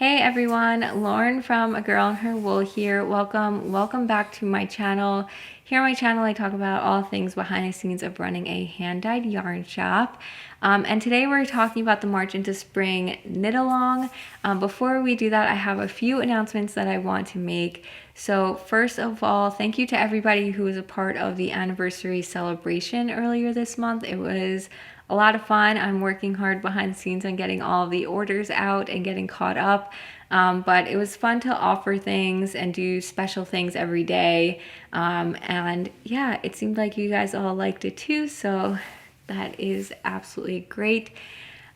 Hey everyone, Lauren from A Girl and Her Wool here. Welcome back to my channel. Here on my channel I talk about all things behind the scenes of running a hand-dyed yarn shop. And today we're talking about the March into Spring knit along. Before we do that, I have a few announcements that I want to make. So first of all, thank you to everybody who was a part of the anniversary celebration earlier this month. It was a lot of fun. I'm working hard behind the scenes on getting all of the orders out and getting caught up. But it was fun to offer things and do special things every day. And yeah, it seemed like you guys all liked it too. So that is absolutely great.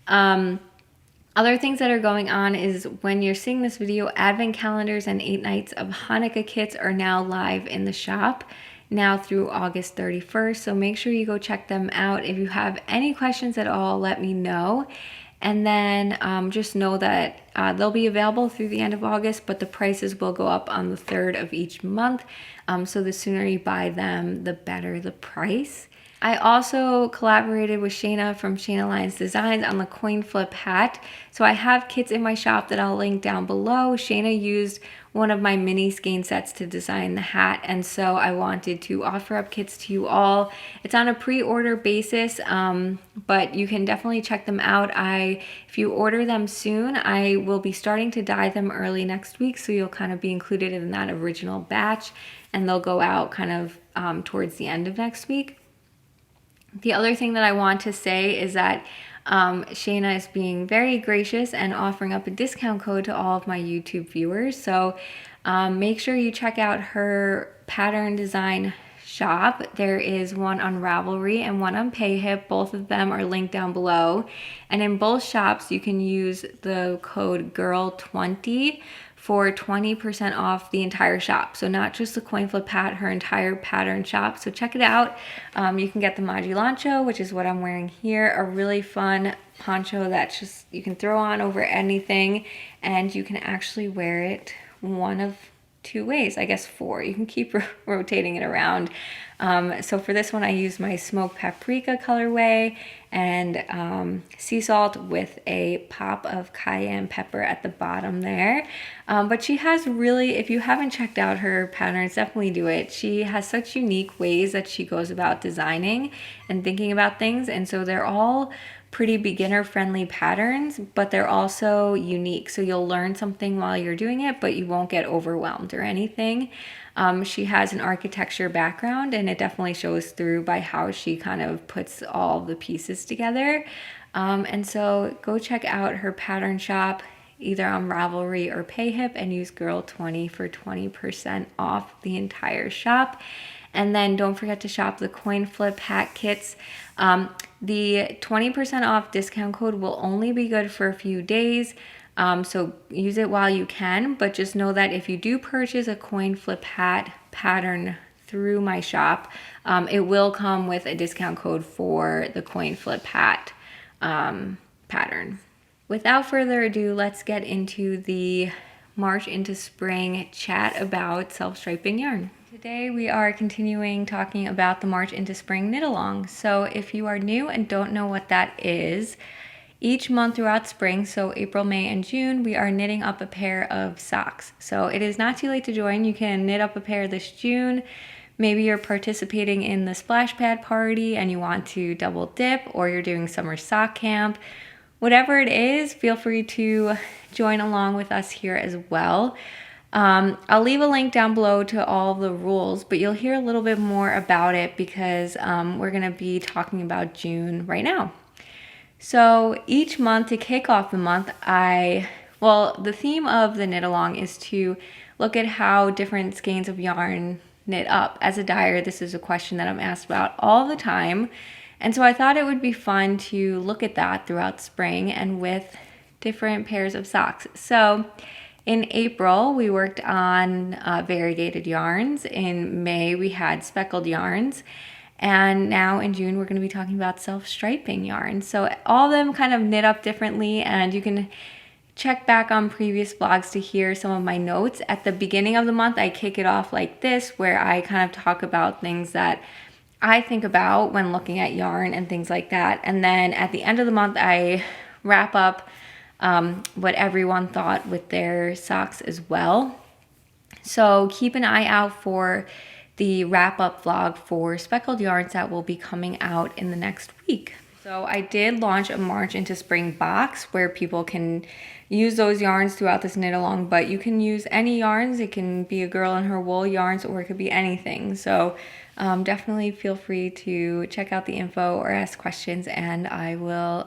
Other things that are going on is when you're seeing this video, advent calendars and 8 nights of Hanukkah kits are now live in the shop now through August 31st. So make sure you go check them out. If you have any questions at all, let me know. And then just know that they'll be available through the end of August, but the prices will go up on the 3rd of each month. So the sooner you buy them, the better the price. I also collaborated with Shayna from Shayna Lyons Designs on the coin flip hat. So I have kits in my shop that I'll link down below. Shayna used one of my mini skein sets to design the hat, and so I wanted to offer up kits to you all. It's on a pre-order basis, but you can definitely check them out. If you order them soon, I will be starting to dye them early next week, so you'll kind of be included in that original batch, and they'll go out kind of towards the end of next week. The other thing that I want to say is that Shayna is being very gracious and offering up a discount code to all of my YouTube viewers. So make sure you check out her pattern design shop. There is one on Ravelry and one on Payhip. Both of them are linked down below. And in both shops, you can use the code GIRL20 for 20% off the entire shop. So not just the coin flip hat, her entire pattern shop. So check it out. You can get the Majilancho, which is what I'm wearing here, a really fun poncho that just you can throw on over anything, and you can actually wear it one of two ways, I guess 4. You can keep rotating it around. So for this one, I used my smoked paprika colorway and sea salt with a pop of cayenne pepper at the bottom there. But she has really, if you haven't checked out her patterns, definitely do it. She has such unique ways that she goes about designing and thinking about things. And so they're all pretty beginner friendly patterns, but they're also unique. So you'll learn something while you're doing it, but you won't get overwhelmed or anything. She has an architecture background, and it definitely shows through by how she kind of puts all the pieces together. And so go check out her pattern shop either on Ravelry or Payhip and use GIRL20 for 20% off the entire shop. And then don't forget to shop the coin flip hat kits. The 20% off discount code will only be good for a few days. So use it while you can, but just know that if you do purchase a coin flip hat pattern through my shop, it will come with a discount code for the coin flip hat pattern. Without further ado, let's get into the March into Spring chat about self-striping yarn. Today we are continuing talking about the March into Spring knit along. So if you are new and don't know what that is, each month throughout spring, so April, May, and June, we are knitting up a pair of socks. So it is not too late to join. You can knit up a pair this June. Maybe you're participating in the splash pad party and you want to double dip, or you're doing summer sock camp. Whatever it is, feel free to join along with us here as well. I'll leave a link down below to all the rules, but you'll hear a little bit more about it because we're going to be talking about June right now. So each month, to kick off the month, the theme of the knit along is to look at how different skeins of yarn knit up. As a dyer, this is a question that I'm asked about all the time. And so I thought it would be fun to look at that throughout spring and with different pairs of socks. So in April, we worked on variegated yarns. In May, we had speckled yarns. And now in June, we're going to be talking about self-striping yarn. So all of them kind of knit up differently, and you can check back on previous vlogs to hear some of my notes. At the beginning of the month, I kick it off like this, where I kind of talk about things that I think about when looking at yarn and things like that. And then at the end of the month, I wrap up what everyone thought with their socks as well. So keep an eye out for the wrap-up vlog for speckled yarns that will be coming out in the next week. So I did launch a March into Spring box where people can use those yarns throughout this knit along, but you can use any yarns. It can be a girl and her wool yarns, or it could be anything. So definitely feel free to check out the info or ask questions, and I will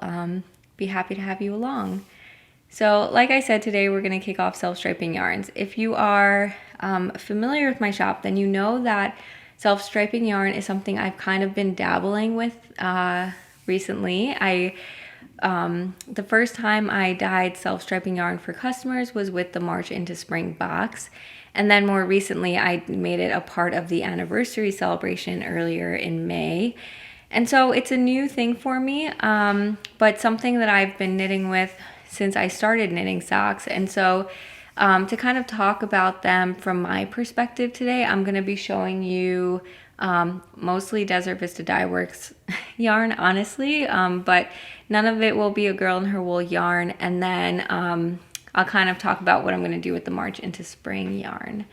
be happy to have you along. So like I said, today we're going to kick off self-striping yarns. If you are familiar with my shop, then you know that self-striping yarn is something I've kind of been dabbling with recently. The first time I dyed self-striping yarn for customers was with the March into Spring box. And then more recently, I made it a part of the anniversary celebration earlier in May. And so it's a new thing for me, but something that I've been knitting with since I started knitting socks. And so to kind of talk about them from my perspective today, I'm going to be showing you mostly Desert Vista Dyeworks yarn, honestly, but none of it will be a girl and her wool yarn. And then I'll kind of talk about what I'm going to do with the March into Spring yarn.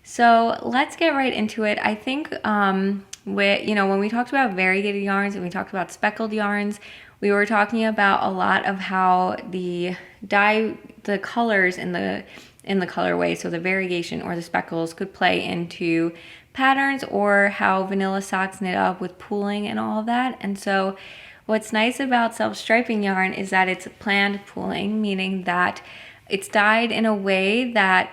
So let's get right into it. I think when we talked about variegated yarns and we talked about speckled yarns, we were talking about a lot of how the colors in the colorway, so the variegation or the speckles, could play into patterns, or how vanilla socks knit up with pooling and all of that. And so what's nice about self-striping yarn is that it's planned pooling, meaning that it's dyed in a way that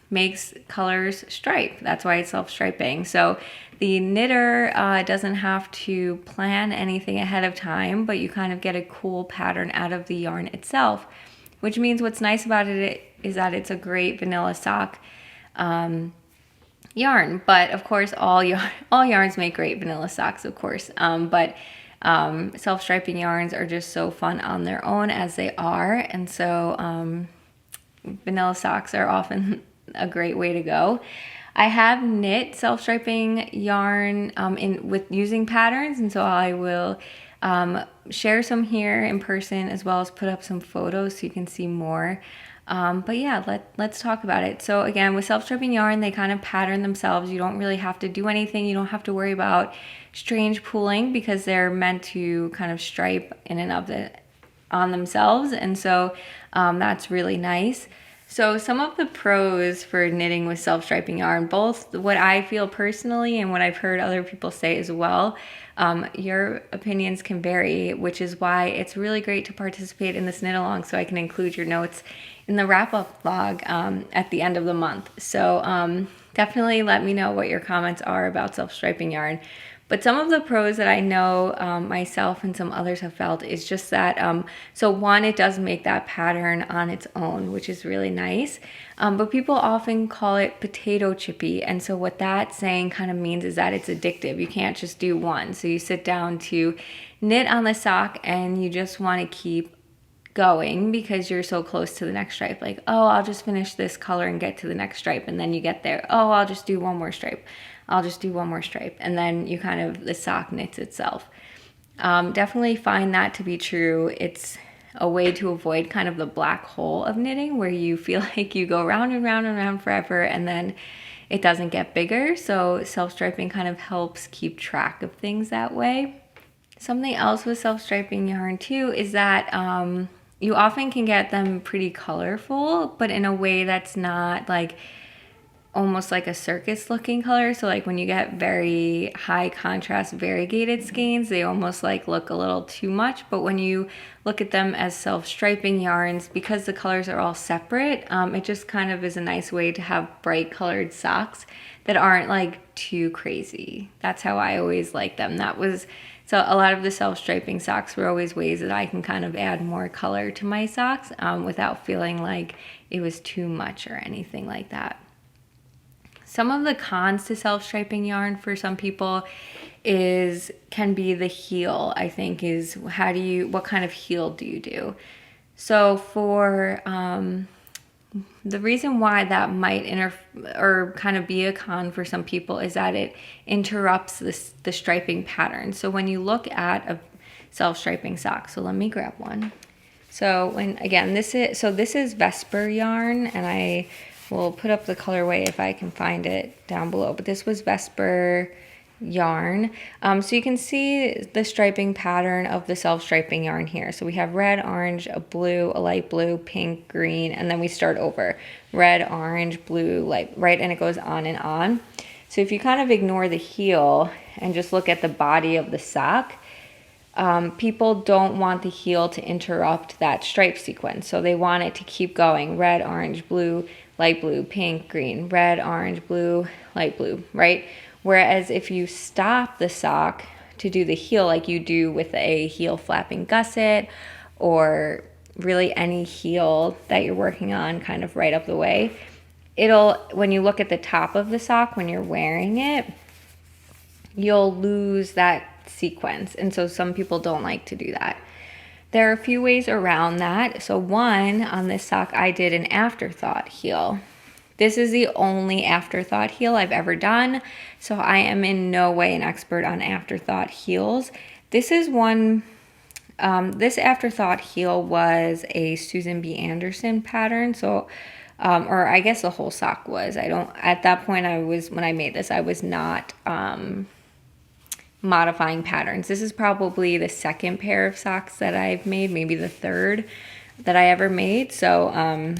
makes colors stripe. That's why it's self-striping. So the knitter doesn't have to plan anything ahead of time, but you kind of get a cool pattern out of the yarn itself, which means what's nice about it is that it's a great vanilla sock yarn. But of course, all yarns make great vanilla socks, of course. But self-striping yarns are just so fun on their own as they are. And so vanilla socks are often a great way to go. I have knit self-striping yarn with using patterns, and so I will share some here in person, as well as put up some photos so you can see more. But yeah, let's talk about it. So again, with self-striping yarn, they kind of pattern themselves. You don't really have to do anything. You don't have to worry about strange pooling because they're meant to kind of stripe in and of it on themselves. And so that's really nice. So some of the pros for knitting with self-striping yarn, both what I feel personally and what I've heard other people say as well, your opinions can vary, which is why it's really great to participate in this knit along, so I can include your notes in the wrap-up vlog at the end of the month. So definitely let me know what your comments are about self-striping yarn. But some of the pros that I know myself and some others have felt is just that, so one, it does make that pattern on its own, which is really nice. But people often call it potato chippy. And so what that saying kind of means is that it's addictive. You can't just do one. So you sit down to knit on the sock and you just want to keep going because you're so close to the next stripe. Like, oh, I'll just finish this color and get to the next stripe. And then you get there. Oh, I'll just do one more stripe. I'll just do one more stripe. And then you kind of, the sock knits itself. Definitely find that to be true. It's a way to avoid kind of the black hole of knitting where you feel like you go round and round and round forever and then it doesn't get bigger. So self-striping kind of helps keep track of things that way. Something else with self-striping yarn too is that you often can get them pretty colorful, but in a way that's not like almost like a circus looking color. So like when you get very high contrast variegated skeins, they almost like look a little too much. But when you look at them as self-striping yarns, because the colors are all separate, it just kind of is a nice way to have bright colored socks that aren't like too crazy. That's how I always like them. So a lot of the self-striping socks were always ways that I can kind of add more color to my socks without feeling like it was too much or anything like that. Some of the cons to self-striping yarn for some people can be the heel, I think, is what kind of heel do you do? So for the reason why that might or kind of be a con for some people is that it interrupts the striping pattern. So when you look at a self-striping sock, so let me grab one. So this is Vesper yarn, and I will put up the colorway if I can find it down below, but this was Vesper yarn. So you can see the striping pattern of the self-striping yarn here. So we have red, orange, a blue, a light blue, pink, green, and then we start over. Red, orange, blue, light, right, and it goes on and on. So if you kind of ignore the heel and just look at the body of the sock, people don't want the heel to interrupt that stripe sequence. So they want it to keep going. Red, orange, blue, light blue, pink, green, red, orange, blue, light blue, right? Whereas if you stop the sock to do the heel like you do with a heel flapping gusset, or really any heel that you're working on kind of right up the way, when you look at the top of the sock when you're wearing it, you'll lose that sequence. And so some people don't like to do that. There are a few ways around that. So one, on this sock, I did an afterthought heel. This is the only afterthought heel I've ever done, so I am in no way an expert on afterthought heels. This is one, this afterthought heel was a Susan B. Anderson pattern, so, or I guess the whole sock was. At that point when I made this, I was not modifying patterns. This is probably the second pair of socks that I've made, maybe the third that I ever made, so,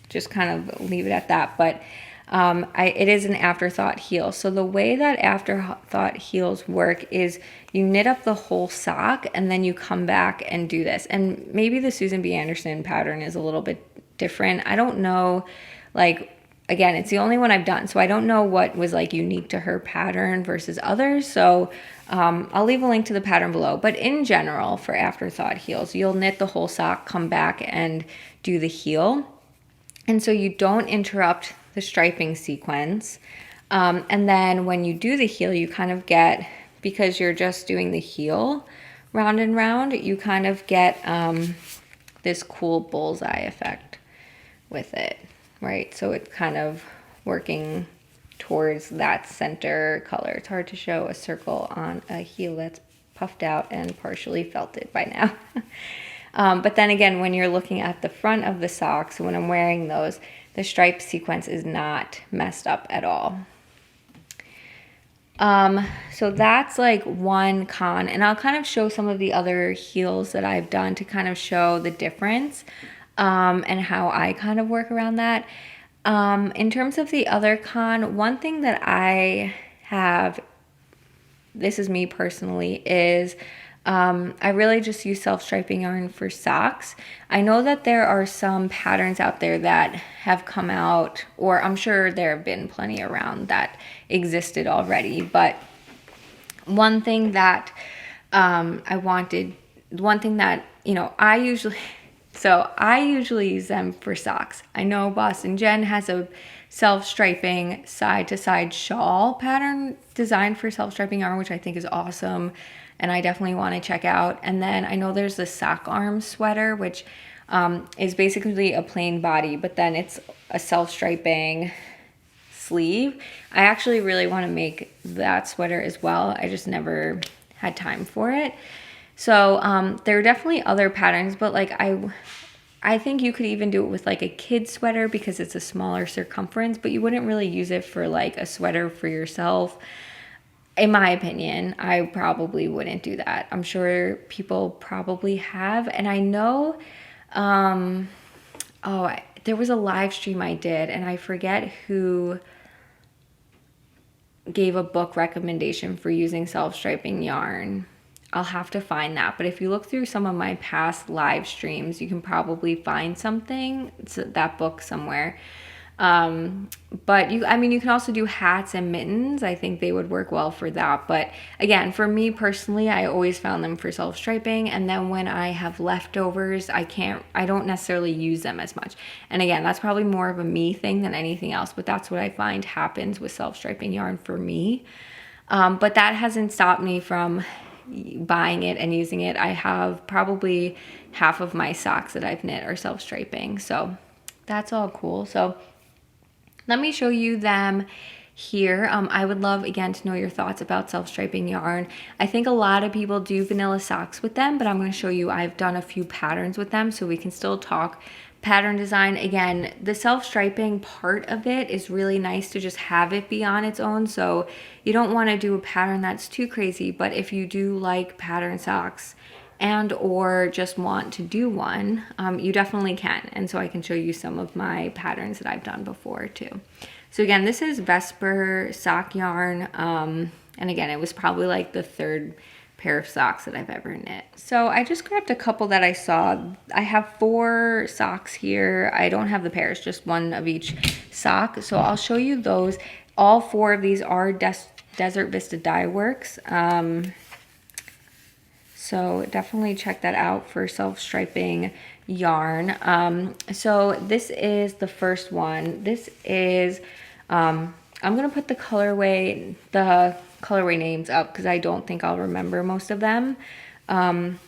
just kind of leave it at that. But it is an afterthought heel. So the way that afterthought heels work is you knit up the whole sock and then you come back and do this. And maybe the Susan B. Anderson pattern is a little bit different. I don't know, like, again, it's the only one I've done, so I don't know what was like unique to her pattern versus others. So I'll leave a link to the pattern below. But in general, for afterthought heels, you'll knit the whole sock, come back and do the heel. And so you don't interrupt the striping sequence. And then when you do the heel, you kind of get, because you're just doing the heel round and round, you kind of get this cool bullseye effect with it, right? So it's kind of working towards that center color. It's hard to show a circle on a heel that's puffed out and partially felted by now. But then again, when you're looking at the front of the socks, when I'm wearing those, the stripe sequence is not messed up at all. So that's like one con, and I'll kind of show some of the other heels that I've done to kind of show the difference, and how I kind of work around that. In terms of the other con, one thing that I have, this is me personally, is I really just use self-striping yarn for socks. I know that there are some patterns out there that have come out, or I'm sure there have been plenty around that existed already, but one thing that I usually use them for socks. I know Boston Jen has a self-striping side-to-side shawl pattern designed for self-striping yarn, which I think is awesome, and I definitely want to check out. And then I know there's the sock arm sweater, which is basically a plain body, but then it's a self-striping sleeve. I actually really want to make that sweater as well. I just never had time for it. So there are definitely other patterns, but like I think you could even do it with like a kid sweater because it's a smaller circumference, but you wouldn't really use it for like a sweater for yourself. In my opinion, I probably wouldn't do that. I'm sure people probably have. And I know, there was a live stream I did, and I forget who gave a book recommendation for using self-striping yarn. I'll have to find that. But if you look through some of my past live streams, you can probably find something, that book somewhere. But you can also do hats and mittens. I think they would work well for that. But again, for me personally, I always found them for self-striping. And then when I have leftovers, I don't necessarily use them as much. And again, that's probably more of a me thing than anything else. But that's what I find happens with self-striping yarn for me. But that hasn't stopped me from buying it and using it. I have probably half of my socks that I've knit are self-striping. So that's all cool. So let me show you them here. I would love, again, to know your thoughts about self-striping yarn. I think a lot of people do vanilla socks with them, but I'm going to show you I've done a few patterns with them, so we can still talk pattern design. Again, the self-striping part of it is really nice to just have it be on its own, so you don't want to do a pattern that's too crazy. But if you do like pattern socks and or just want to do one, you definitely can. And so I can show you some of my patterns that I've done before too. So again, this is Vesper sock yarn, and again, it was probably like the third pair of socks that I've ever knit. So I just grabbed a couple that I saw. I have 4 socks here. I don't have the pairs, just one of each sock. So I'll show you those. All 4 of these are Desert Vista Dyeworks. So definitely check that out for self-striping yarn. So this is the first one. This is, I'm gonna put the colorway names up because I don't think I'll remember most of them. So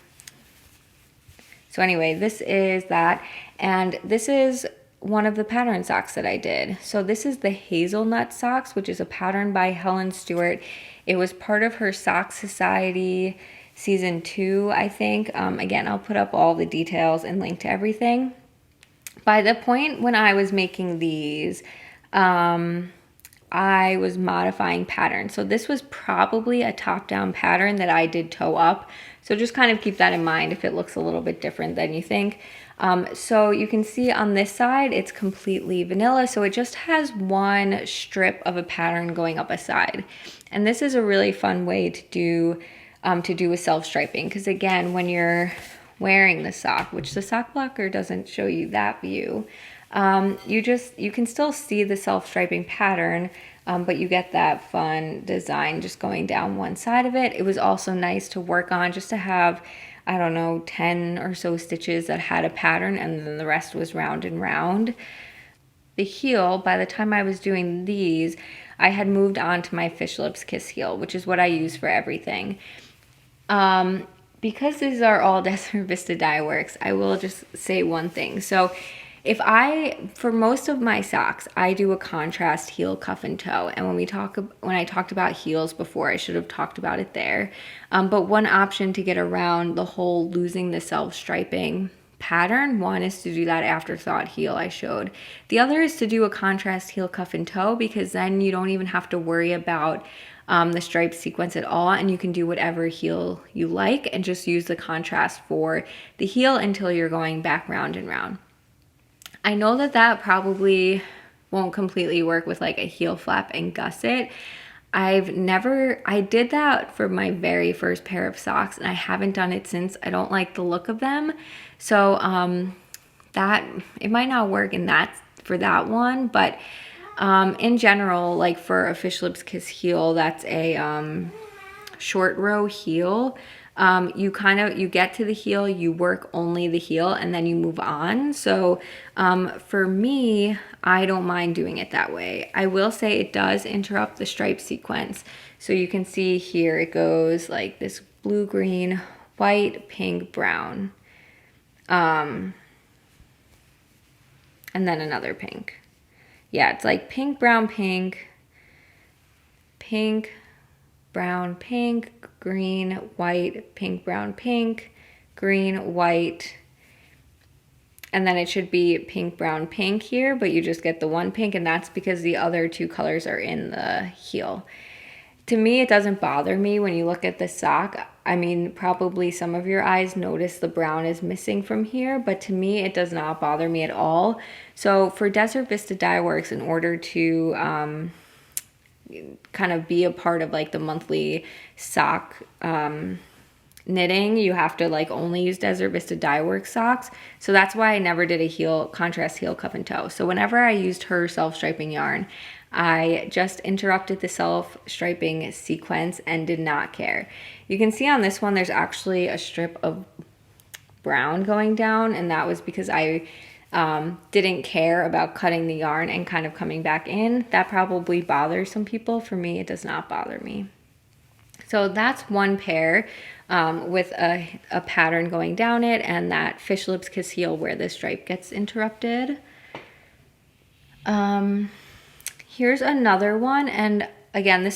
anyway, this is that, and this is one of the pattern socks that I did. So this is the Hazelnut Socks, which is a pattern by Helen Stewart. It was part of her Sock Society season 2, I think. Again, I'll put up all the details and link to everything. By the point when I was making these, I was modifying patterns. So this was probably a top-down pattern that I did toe up. So just kind of keep that in mind if it looks a little bit different than you think. So you can see on this side, it's completely vanilla. So it just has one strip of a pattern going up a side. And this is a really fun way to do with self-striping, because again, when you're wearing the sock, which the sock blocker doesn't show you that view, you can still see the self-striping pattern, but you get that fun design just going down one side of it. It was also nice to work on, just to have, I don't know, 10 or so stitches that had a pattern, and then the rest was round and round. The heel, by the time I was doing these, I had moved on to my Fish Lips Kiss heel, which is what I use for everything. Because these are all Desert Vista Dyeworks, I will just say one thing. So for most of my socks, I do a contrast heel, cuff, and toe. And when I talked about heels before, I should have talked about it there. But one option to get around the whole losing the self-striping pattern, one is to do that afterthought heel I showed. The other is to do a contrast heel, cuff, and toe, because then you don't even have to worry about the stripe sequence at all, and you can do whatever heel you like and just use the contrast for the heel until you're going back round and round. I know that probably won't completely work with like a heel flap and gusset. I did that for my very first pair of socks, and I haven't done it since. I don't like the look of them. So that it might not work for that one, but in general, like for a Fish Lips Kiss heel, that's a short row heel. You get to the heel, you work only the heel, and then you move on. So for me, I don't mind doing it that way. I will say it does interrupt the stripe sequence. So you can see here it goes like this blue, green, white, pink, brown, and then another pink. Yeah, it's like pink, brown, pink, pink, brown, pink, green, white, pink, brown, pink, green, white, and then it should be pink, brown, pink here, but you just get the one pink, and that's because the other 2 colors are in the heel. To me, it doesn't bother me when you look at the sock. I mean, probably some of your eyes notice the brown is missing from here, but to me, it does not bother me at all. So for Desert Vista Dyeworks, in order to kind of be a part of like the monthly sock knitting, you have to like only use Desert Vista Dyeworks socks. So that's why I never did a contrast heel, cuff, and toe. So whenever I used her self-striping yarn, I just interrupted the self-striping sequence and did not care. You can see on this one, there's actually a strip of brown going down, and that was because I didn't care about cutting the yarn and kind of coming back in. That probably bothers some people. For me, it does not bother me. So that's one pair with a pattern going down it, and that Fish Lips Kiss heel where the stripe gets interrupted. Here's another one, and again,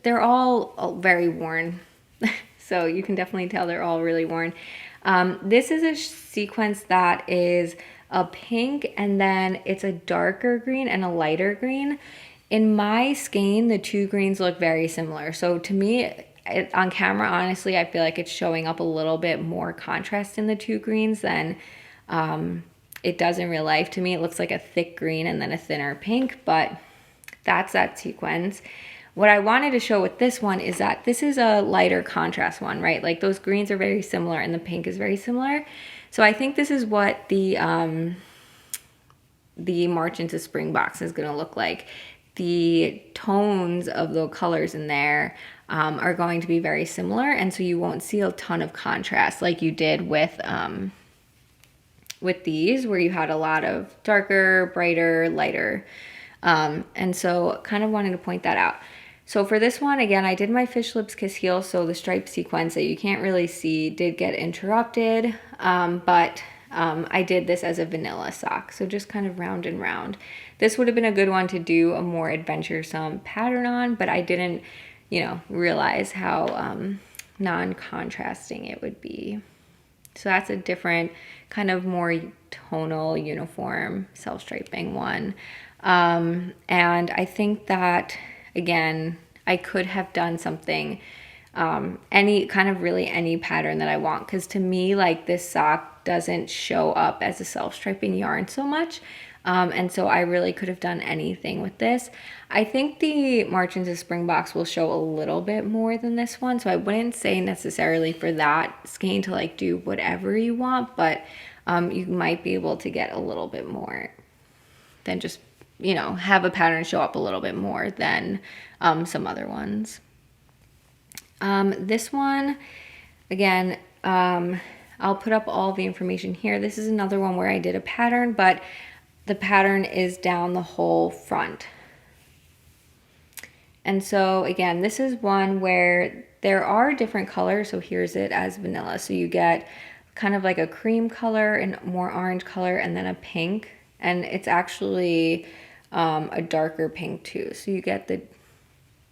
they're all very worn. So you can definitely tell they're all really worn. This is a sequence that is a pink, and then it's a darker green and a lighter green. In my skein, the two greens look very similar. So to me, on camera, honestly, I feel like it's showing up a little bit more contrast in the two greens than it does in real life. To me, it looks like a thick green and then a thinner pink, but that's that sequence. What I wanted to show with this one is that this is a lighter contrast one, right? Like those greens are very similar and the pink is very similar. So I think this is what the March into Spring box is gonna look like. The tones of the colors in there are going to be very similar, and so you won't see a ton of contrast like you did with these, where you had a lot of darker, brighter, lighter. And so kind of wanted to point that out. So for this one, again, I did my Fish Lips Kiss Heel, so the stripe sequence that you can't really see did get interrupted, but I did this as a vanilla sock, so just kind of round and round. This would have been a good one to do a more adventuresome pattern on, but I didn't, realize how non-contrasting it would be. So that's a different kind of more tonal, uniform, self-striping one. And I think that, again, I could have done something, any pattern that I want. Because to me, like, this sock doesn't show up as a self-striping yarn so much. And so I really could have done anything with this. I think the March into Spring box will show a little bit more than this one. So I wouldn't say necessarily for that skein to like do whatever you want, but you might be able to get a little bit more than just, have a pattern show up a little bit more than some other ones. This one, again, I'll put up all the information here. This is another one where I did a pattern, but the pattern is down the whole front. And so again, this is one where there are different colors. So here's it as vanilla. So you get kind of like a cream color and more orange color and then a pink. And it's actually a darker pink too. So you get the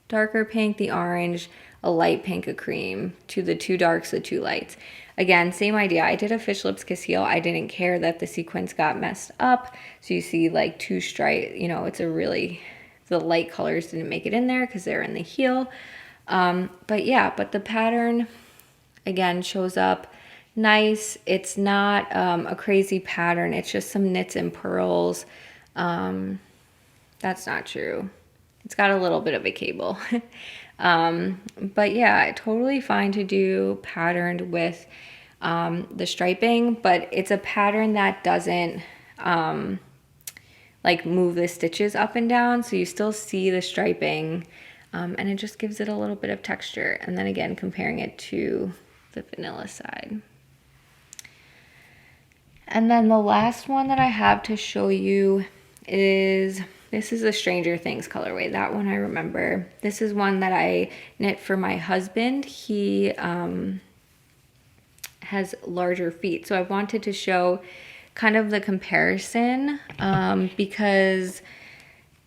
darker pink, the orange, a light pink, a cream, to the two darks, the two lights. Again, same idea. I did a Fish Lips Kiss Heel. I didn't care that the sequence got messed up. So you see like two stripe, it's the light colors didn't make it in there because they're in the heel. But the pattern, again, shows up nice. It's not a crazy pattern. It's just some knits and pearls. That's not true. It's got a little bit of a cable. But yeah, totally fine to do patterned with the striping, but it's a pattern that doesn't like move the stitches up and down, so you still see the striping, and it just gives it a little bit of texture. And then again, comparing it to the vanilla side. And then the last one that I have to show you is, this is a Stranger Things colorway. That one I remember. This is one that I knit for my husband. He has larger feet. So I wanted to show kind of the comparison because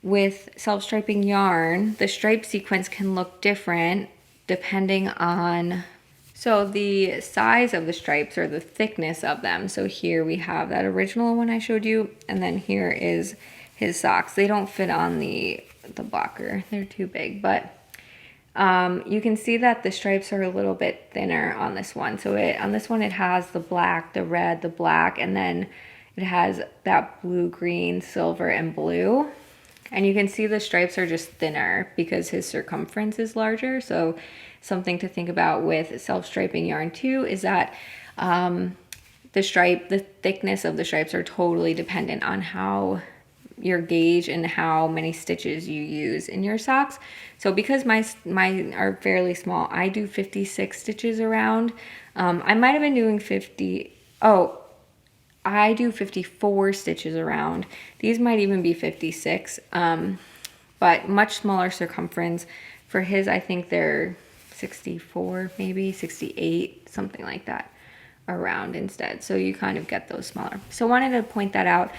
with self-striping yarn, the stripe sequence can look different depending on the size of the stripes or the thickness of them. So here we have that original one I showed you, and then here is his socks. They don't fit on the blocker. They're too big, but you can see that the stripes are a little bit thinner on this one. So on this one it has the black, the red, the black, and then it has that blue, green, silver, and blue. And you can see the stripes are just thinner because his circumference is larger. So something to think about with self-striping yarn too is that the thickness of the stripes are totally dependent on how your gauge and how many stitches you use in your socks. So because mine are fairly small, I do 56 stitches around. I might have been doing I do 54 stitches around. These might even be 56, but much smaller circumference. For his, I think they're 64, maybe 68, something like that around instead. So you kind of get those smaller. So I wanted to point that out.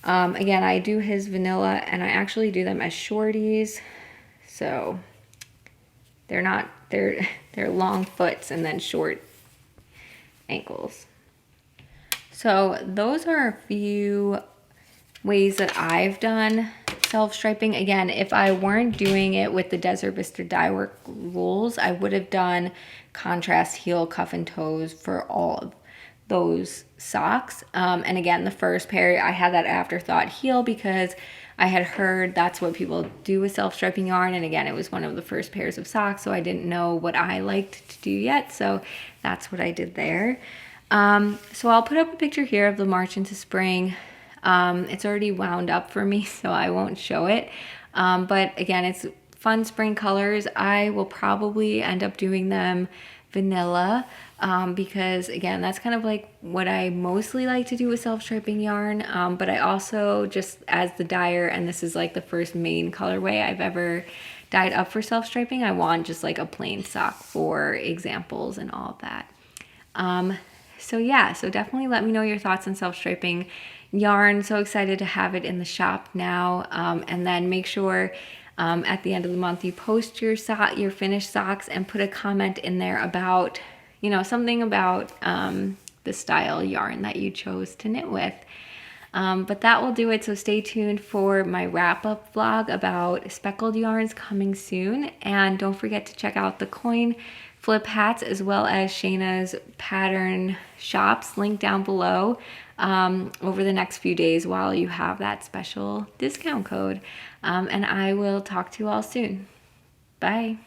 Again, I do his vanilla, and I actually do them as shorties. So they're not, they're long foots and then short ankles. So those are a few ways that I've done self-striping. Again, if I weren't doing it with the Desert Vista Dyeworks rules, I would have done contrast heel, cuff, and toes for all of those socks. And again, the first pair, I had that afterthought heel because I had heard that's what people do with self-striping yarn. And again, it was one of the first pairs of socks, so I didn't know what I liked to do yet. So that's what I did there. So I'll put up a picture here of the March into Spring. It's already wound up for me, so I won't show it. But again, it's fun spring colors. I will probably end up doing them vanilla because again, that's kind of like what I mostly like to do with self-striping yarn. But I also, just as the dyer, and this is like the first main colorway I've ever dyed up for self-striping, I want just like a plain sock for examples and all of that. So yeah, so definitely let me know your thoughts on self-striping yarn. So excited to have it in the shop now. And then make sure at the end of the month you post your finished socks and put a comment in there about, you know, something about the style yarn that you chose to knit with. But that will do it. So stay tuned for my wrap-up vlog about speckled yarns coming soon. And don't forget to check out the coin flip hats as well as Shayna's pattern shops linked down below over the next few days while you have that special discount code. And I will talk to you all soon. Bye.